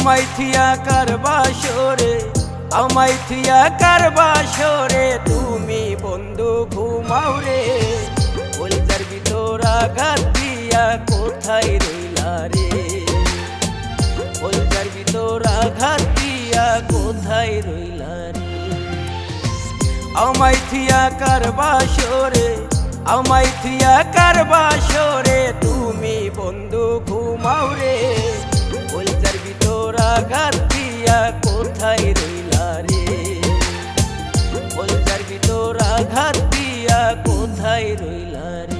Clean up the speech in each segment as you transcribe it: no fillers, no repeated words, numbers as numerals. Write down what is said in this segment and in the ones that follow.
আমায় থিয়া কারবাসরে, আমায় থিয়া কারবাসরে, তুমি বন্ধু ঘুমাও রে। কলজার ভিতর আঘাত দিয়া কোথায় রইলা রে, কলজার ভিতর আঘাত দিয়া কোথায় রইলা রে। আমায় থিয়া কারবাসরে, আমায় থিয়া কারবাসরে, তুমি বন্ধু ঘুমাও রে। কলজার ভিতর আঘাত দিয়া কোথায় রইলা রে, কলজার ভিতর আঘাত দিয়া কোথায় রইলা রে।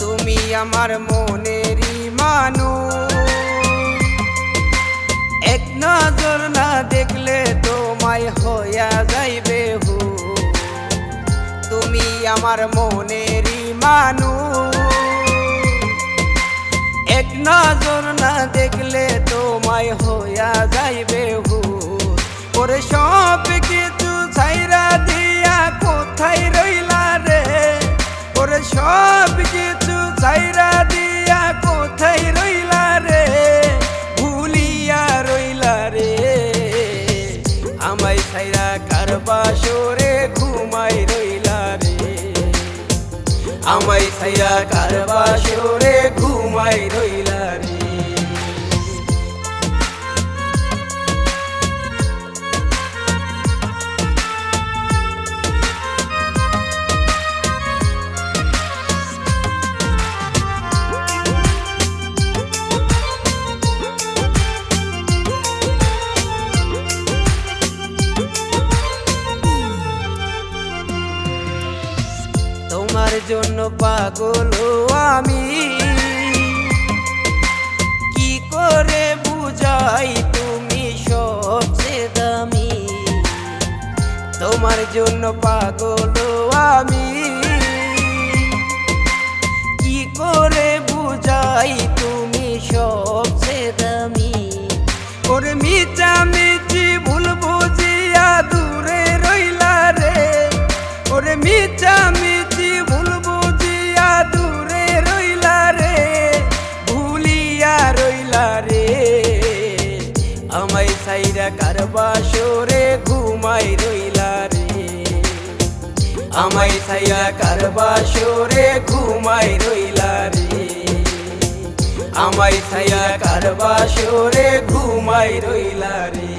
তুমি আমার মনেরই মানুষ, এক নজর না দেখলে তোমায় হইয়া যাইবে হু। তুমি আমার মনেরই মানুষ, এক নজর না দেখলে তোমায় হইয়া যাইবে হু। ওরে সব কিছু ছাইরা দিয়া কোথায় রইলা রে, ওরে সব কিছু ছাইরা দিয়া কোথায় রইলা রে, ভুলিয়া রইলা রে। আমায় ছাইরা কারবাসরে ঘুমাই রইলা রে, আমায় ছাইরা কারবাসরে ঘুমাই রইলা রে। তোমার জন্য পাগল আমি, কি করে বুঝাই তুমি সবচেয়ে দামি। তোমার জন্য পাগল আমি, কি করে বুঝাই তুমি সবচেয়ে দামি। ওরে মিছামিছি ভুল বুঝিয়া দূরে রইলা রে, ওরে মিছামিছি ভুল বুঝিয়া দূরে রইলা রে, ভুলিয়া রইলা রে। আমায় ছাইরা কারবাসরে ঘুমাই রইলা রে, আমায় ছাইরা কারবাসরে ঘুমাই রইলা রে, আমায় ছাইরা কারবাসরে ঘুমাই রইলা রে।